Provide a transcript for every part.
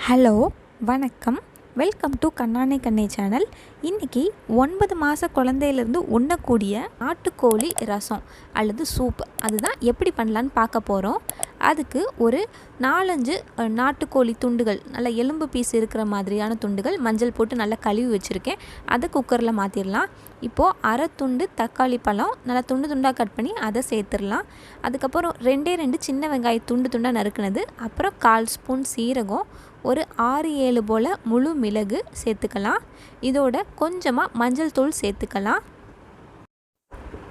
Hello வணக்கம். Welcome to Kannana கண்ணே channel. இன்றைக்கி 9 மாத குழந்தையிலேருந்து உண்ணக்கூடிய நாட்டுக்கோழி ரசம் அல்லது சூப் அதுதான் எப்படி பண்ணலான்னு பார்க்க போகிறோம். அதுக்கு ஒரு 4-5 நாட்டுக்கோழி துண்டுகள், நல்ல எலும்பு பீஸ் இருக்கிற மாதிரியான துண்டுகள் மஞ்சள் போட்டு நல்லா கழுவி வச்சுருக்கேன். அதை குக்கரில் மாற்றிடலாம். இப்போது அரை துண்டு தக்காளி பழம் நல்லா துண்டு துண்டாக கட் பண்ணி அதை சேர்த்துடலாம். அதுக்கப்புறம் 2 சின்ன வெங்காயம் துண்டு துண்டாக நறுக்குனது, அப்புறம் 1/4 ஸ்பூன் சீரகம், ஒரு 6-7 போல் முழு மிளகு சேர்த்துக்கலாம். இதோட கொஞ்சமாக மஞ்சள் தூள் சேர்த்துக்கலாம்.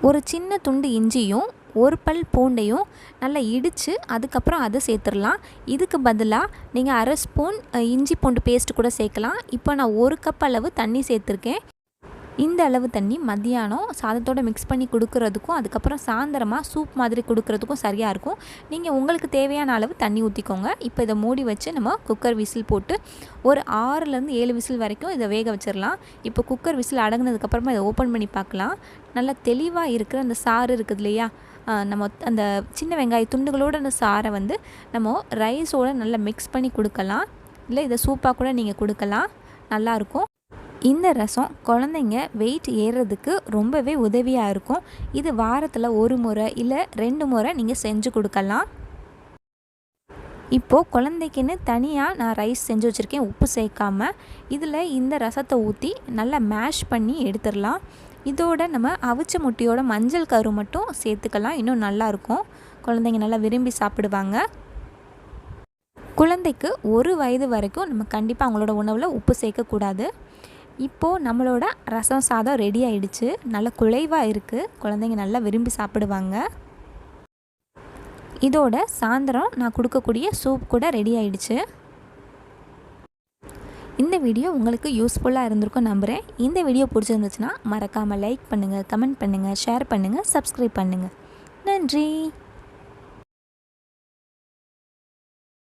ஒரு சின்ன துண்டு இஞ்சியும் ஒரு பல் பூண்டையும் நல்லா இடித்து அதுக்கப்புறம் அதை சேர்த்துடலாம். இதுக்கு பதிலாக நீங்கள் அரை ஸ்பூன் இஞ்சி பூண்டு பேஸ்ட்டு கூட சேர்க்கலாம். இப்போ நான் 1 கப் அளவு தண்ணி சேர்த்துருக்கேன். இந்த அளவு தண்ணி மத்தியானம் சாதத்தோடு மிக்ஸ் பண்ணி கொடுக்குறதுக்கும் அதுக்கப்புறம் சாயந்தரமாக சூப் மாதிரி கொடுக்குறதுக்கும் சரியாக இருக்கும். நீங்கள் உங்களுக்கு தேவையான அளவு தண்ணி ஊற்றிக்கோங்க. இப்போ இதை மூடி வச்சு நம்ம குக்கர் விசில் போட்டு ஒரு 6-7 விசில் வரைக்கும் இதை வேக வச்சிடலாம். இப்போ குக்கர் விசில் அடங்கினதுக்கப்புறமா இதை ஓப்பன் பண்ணி பார்க்கலாம். நல்லா தெளிவாக இருக்கிற அந்த சாறு இருக்குது இல்லையா, நம்ம அந்த சின்ன வெங்காய துண்டுகளோடு அந்த சாரை நம்ம ரைஸோடு நல்லா மிக்ஸ் பண்ணி கொடுக்கலாம். இல்லை இதை சூப்பாக கூட நீங்கள் கொடுக்கலாம், நல்லாயிருக்கும். இந்த ரசம் குழந்தைங்க வெயிட் ஏறுறதுக்கு ரொம்பவே உதவியாக இருக்கும். இது வாரத்தில் 1 முறை இல்லை 2 முறை நீங்கள் செஞ்சு கொடுக்கலாம். இப்போது குழந்தைக்குன்னு தனியாக நான் ரைஸ் செஞ்சு வச்சுருக்கேன், உப்பு சேர்க்காம. இதில் இந்த ரசத்தை ஊற்றி நல்லா மேஷ் பண்ணி எடுத்துடலாம். இதோட நம்ம அவிச்ச முட்டையோட மஞ்சள் கரு மட்டும் சேர்த்துக்கலாம், இன்னும் நல்லாயிருக்கும். குழந்தைங்க நல்லா விரும்பி சாப்பிடுவாங்க. குழந்தைக்கு 1 வயது வரைக்கும் நம்ம கண்டிப்பாக அவங்களோட உணவில் உப்பு சேர்க்கக்கூடாது. இப்போது நம்மளோட ரசம் சாதம் ரெடி ஆகிடுச்சு. நல்லா குழைவாக இருக்குது, குழந்தைங்க நல்லா விரும்பி சாப்பிடுவாங்க. இதோட சாயந்தரம் நான் கொடுக்கக்கூடிய சூப் கூட ரெடி ஆகிடுச்சு. இந்த வீடியோ உங்களுக்கு யூஸ்ஃபுல்லாக இருந்திருக்கும் நம்புகிறேன். இந்த வீடியோ பிடிச்சிருந்துச்சுன்னா மறக்காமல் லைக் பண்ணுங்கள், கமெண்ட் பண்ணுங்கள், ஷேர் பண்ணுங்கள், சப்ஸ்கிரைப் பண்ணுங்கள். நன்றி.